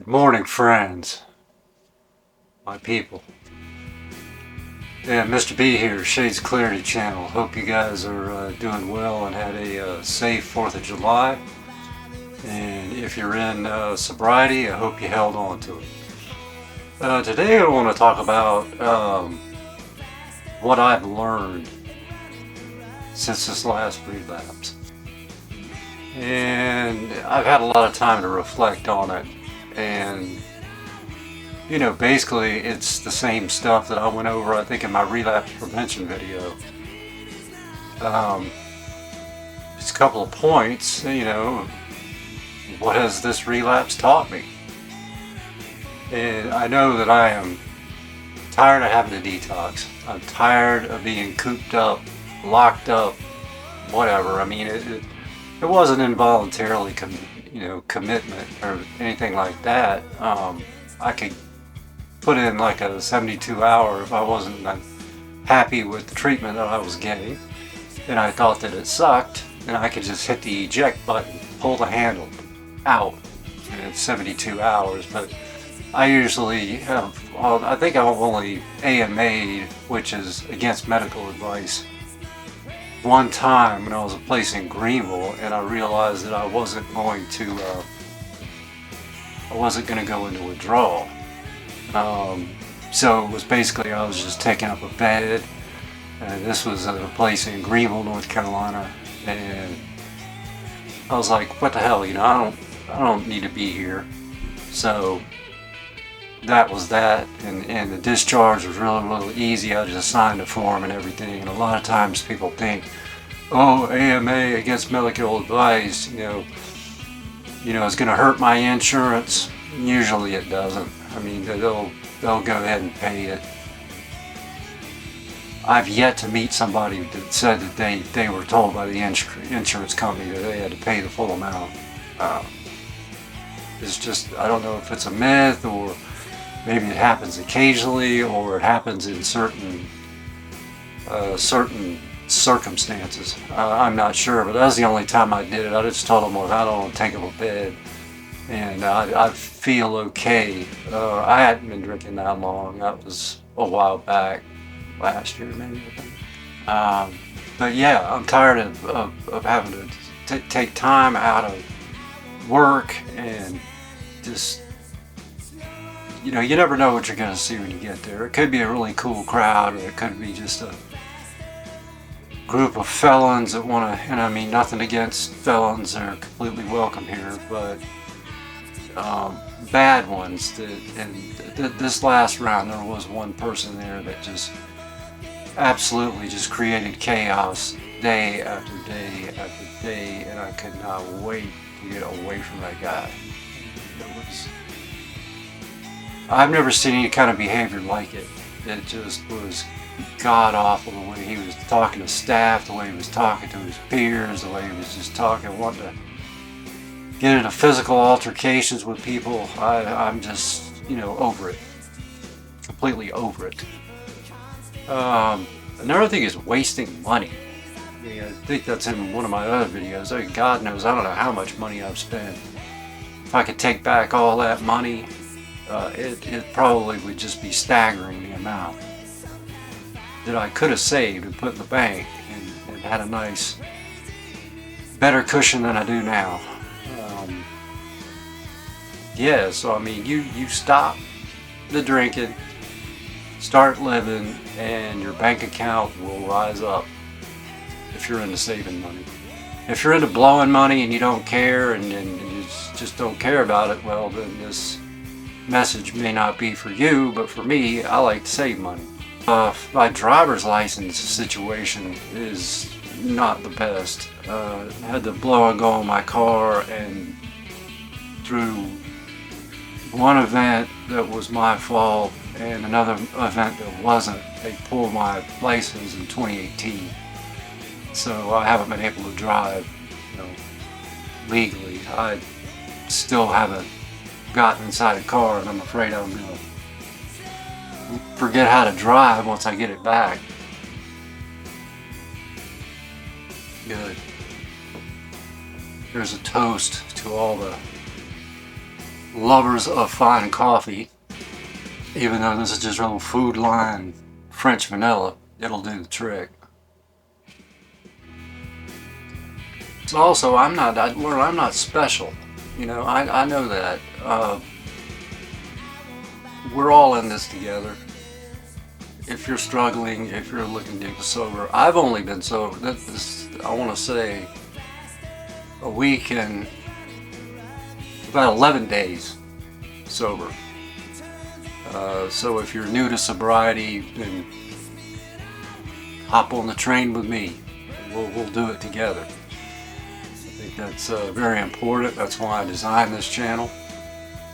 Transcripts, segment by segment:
Good morning, friends, my people. Yeah, Mr. B here, Shades of Clarity channel. Hope you guys are doing well and had a safe 4th of July. And if you're in sobriety, I hope you held on to it. Today I want to talk about what I've learned since this last relapse. And I've had a lot of time to reflect on it. And you know, basically it's the same stuff that I went over, I think, in my relapse prevention video. Just a couple of points, you know, what has this relapse taught me? And I know that I am tired of having to detox. I'm tired of being cooped up, locked up, whatever. I mean, it wasn't involuntarily commitment or anything like that. I could put in like a 72 hour if I wasn't happy with the treatment that I was getting and I thought that it sucked, and I could just hit the eject button, pull the handle out, and it's 72 hours. But I usually have, I think I've only AMA'd, which is against medical advice, one time when I was a place in Greenville, and I realized that I wasn't going to go into withdrawal. So it was basically, I was just taking up a bed, and this was a place in Greenville, North Carolina, and I was like, what the hell, you know, I don't need to be here. So that was that, and the discharge was really easy. I just signed the form and everything. And a lot of times people think, oh, AMA against medical advice, you know, it's going to hurt my insurance. Usually it doesn't. I mean, they'll go ahead and pay it. I've yet to meet somebody that said that they were told by the insurance company that they had to pay the full amount. It's just, I don't know if it's a myth, or maybe it happens occasionally, or it happens in certain circumstances. I'm not sure, but that was the only time I did it. I just told them, well, I don't want to take up a bed, and I feel okay. I hadn't been drinking that long. That was a while back, last year maybe, I think. But yeah, I'm tired of having to take time out of work, and just, you know, you never know what you're going to see when you get there. It could be a really cool crowd, or it could be just a group of felons that want to, and I mean nothing against felons, they're completely welcome here, but bad ones. This last round, there was one person there that just absolutely just created chaos day after day after day, and I could not wait to get away from that guy. I've never seen any kind of behavior like it. It just was god awful, the way he was talking to staff, the way he was talking to his peers, the way he was just talking, wanting to get into physical altercations with people. I'm just, you know, over it. Completely over it. Another thing is wasting money. I think that's in one of my other videos. I mean, God knows, I don't know how much money I've spent. If I could take back all that money, it probably would just be staggering, the amount that I could have saved and put in the bank, and had a nice, better cushion than I do now. Yeah, so I mean, you stop the drinking, start living, and your bank account will rise up if you're into saving money. If you're into blowing money and you don't care, and you just don't care about it, well, then this message may not be for you, but for me, I like to save money. My driver's license situation is not the best. I had to blow and go on my car, and through one event that was my fault and another event that wasn't, they pulled my license in 2018. So I haven't been able to drive, you know, legally. I still haven't gotten inside a car, and I'm afraid I'm going to forget how to drive once I get it back. Good. There's a toast to all the lovers of fine coffee, even though this is just old Food Line French vanilla, it'll do the trick. So also, I'm not special. You know, I know that. We're all in this together. If you're struggling, if you're looking to get sober, I've only been sober, I want to say, a week and about 11 days sober. So if you're new to sobriety, then hop on the train with me. We'll do it together. I think that's very important. That's why I designed this channel.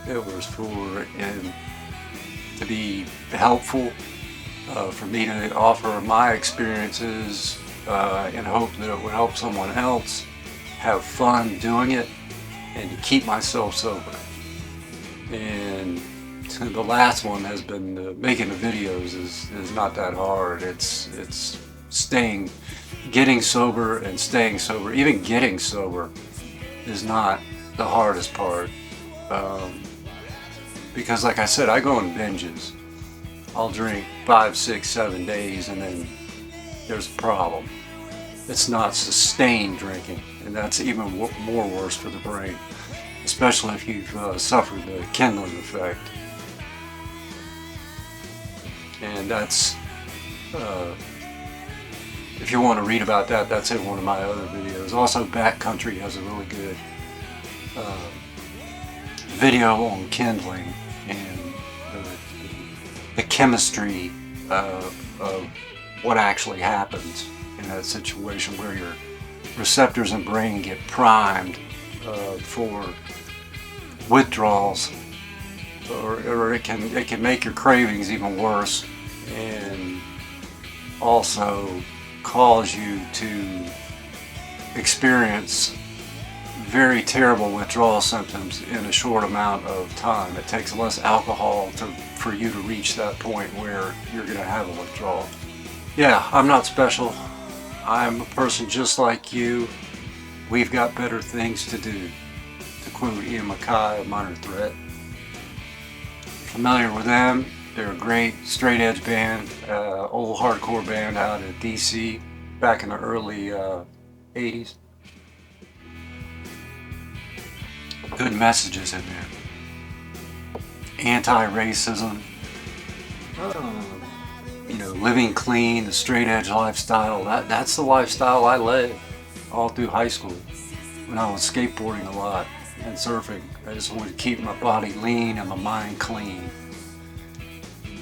It was to be helpful, for me to offer my experiences in hope that it would help someone else have fun doing it and to keep myself sober. And the last one has been making the videos is not that hard. It's getting sober and staying sober. Even getting sober is not the hardest part, because like I said, I go in binges. I'll drink 5, 6, 7 days and then there's a problem. It's not sustained drinking, and that's even more worse for the brain, especially if you've suffered the kindling effect. And that's, if you want to read about that, that's in one of my other videos. Also, Backcountry has a really good video on kindling and the chemistry of what actually happens in that situation where your receptors and brain get primed for withdrawals, or it can make your cravings even worse, and also cause you to experience very terrible withdrawal symptoms in a short amount of time. It takes less alcohol for you to reach that point where you're going to have a withdrawal. Yeah, I'm not special. I'm a person just like you. We've got better things to do, to quote Ian MacKaye of Minor Threat. Familiar with them? They're a great straight edge band, old hardcore band out of DC back in the early 80s. Good messages in there. Anti-racism, you know, living clean, the straight edge lifestyle. That's the lifestyle I led all through high school when I was skateboarding a lot and surfing. I just wanted to keep my body lean and my mind clean.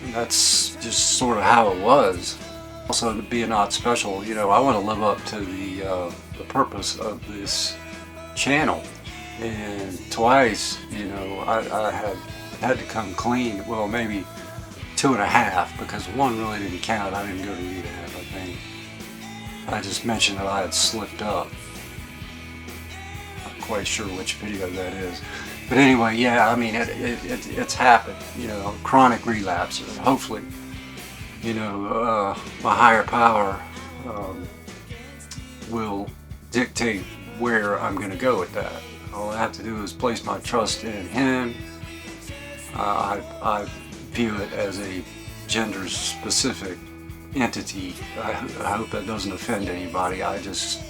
And that's just sort of how it was. Also, to be not special, you know, I want to live up to the purpose of this channel. And twice, you know, I had to come clean. Well, maybe 2.5, because one really didn't count. I didn't go to rehab, I think. I just mentioned that I had slipped up. Not quite sure which video that is. But anyway, yeah, I mean, it's happened, you know, chronic relapse. Hopefully, you know, my higher power will dictate where I'm going to go with that. All I have to do is place my trust in him. I view it as a gender-specific entity. I hope that doesn't offend anybody. I just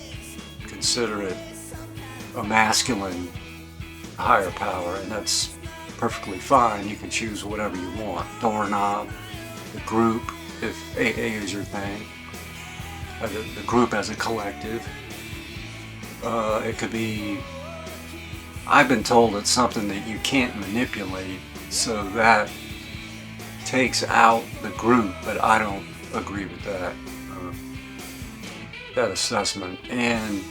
consider it a masculine higher power, and that's perfectly fine. You can choose whatever you want. Doorknob, the group, if AA is your thing, the group as a collective. It could be, I've been told it's something that you can't manipulate, so that takes out the group, but I don't agree with that assessment. And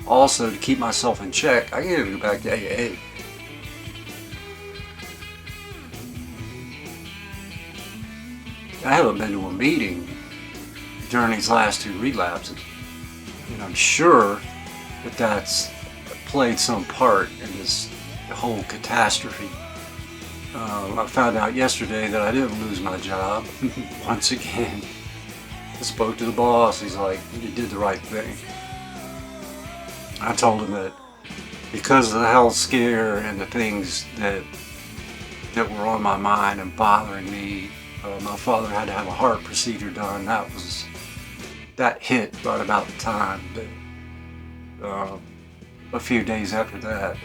also, to keep myself in check, I gotta go back to AA. I haven't been to a meeting during these last 2 relapses, and I'm sure that that's played some part in this whole catastrophe. I found out yesterday that I didn't lose my job. Once again, I spoke to the boss. He's like, "You did the right thing." I told him that because of the health scare and the things that were on my mind and bothering me. My father had to have a heart procedure done. That hit right about the time that a few days after that,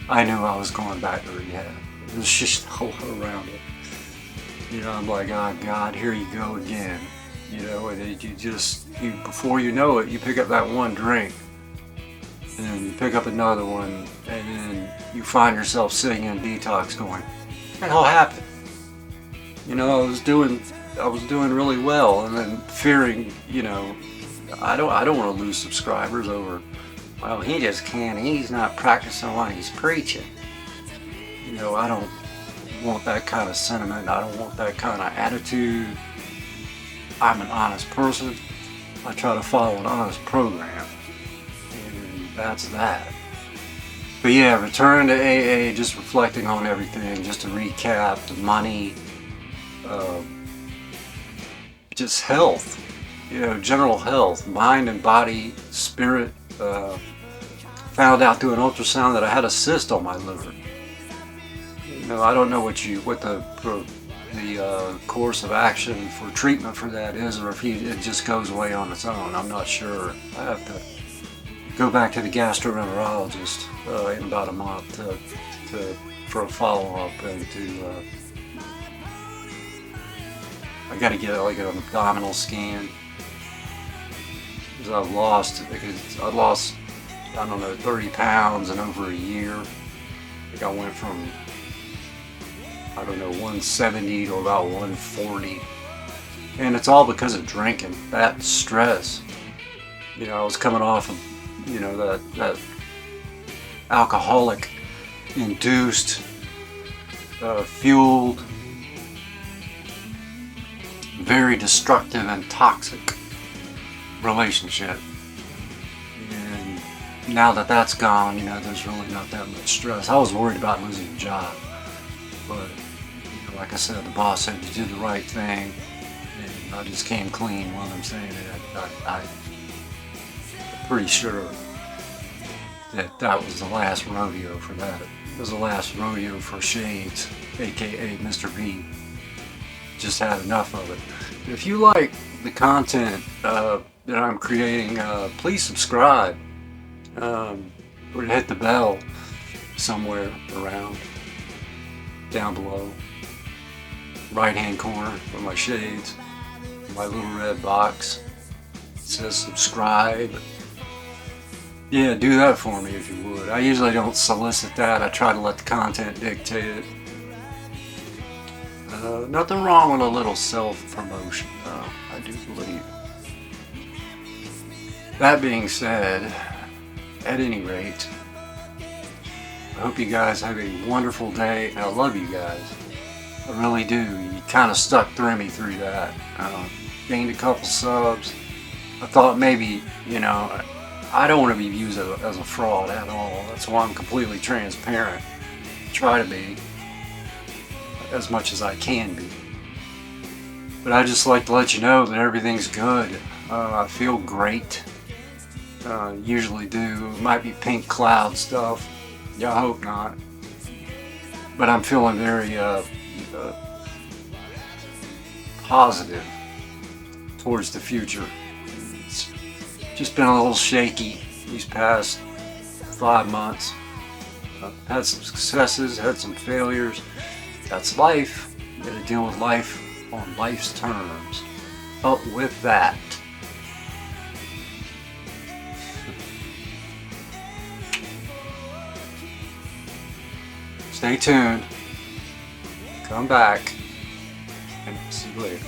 I knew I was going back to rehab. It was just all around it. You know, I'm like, oh God, here you go again. You know, and before you know it, you pick up that one drink, and then you pick up another one, and then you find yourself sitting in detox going, what the hell happened? You know, I was doing really well, and then fearing, you know, I don't want to lose subscribers over, well, he just can't, he's not practicing what he's preaching. You know, I don't want that kind of sentiment. I don't want that kind of attitude. I'm an honest person. I try to follow an honest program, and that's that. But yeah, return to AA, just reflecting on everything, just to recap, the money, just health, you know, general health, mind and body, spirit. Found out through an ultrasound that I had a cyst on my liver. You know, I don't know what the course of action for treatment for that is, or if it just goes away on its own. I'm not sure. I have to go back to the gastroenterologist in about a month for a follow-up, and I got to get like an abdominal scan, because I lost, I don't know, 30 pounds in over a year. I think I went from, I don't know, 170 to about 140. And it's all because of drinking, that stress. You know, I was coming off of, you know, that alcoholic induced, fueled, very destructive and toxic relationship. And now that that's gone, you know, there's really not that much stress. I was worried about losing a job, but you know, like I said, the boss said you did the right thing, and I just came clean while I'm saying it. I'm pretty sure that was the last rodeo for that. It was the last rodeo for Shades, aka Mr. B. Just had enough of it. If you like the content that I'm creating, please subscribe, or hit the bell somewhere around down below, right hand corner of my shades, my little red box. It says subscribe. Yeah, do that for me if you would. I usually don't solicit that. I try to let the content dictate it. Nothing wrong with a little self-promotion, though, I do believe. That being said, at any rate, I hope you guys have a wonderful day, and I love you guys. I really do. You kind of stuck through me through that. Gained a couple subs. I thought maybe, you know, I don't want to be viewed as a fraud at all. That's why I'm completely transparent. Try to be, as much as I can be. But I just like to let you know that everything's good. I feel great. Usually do. It might be pink cloud stuff. Yeah, I hope not. But I'm feeling very positive towards the future. It's just been a little shaky these past 5 months. Had some successes, had some failures. That's life. You gotta deal with life on life's terms. But with that, stay tuned, come back, and see you later.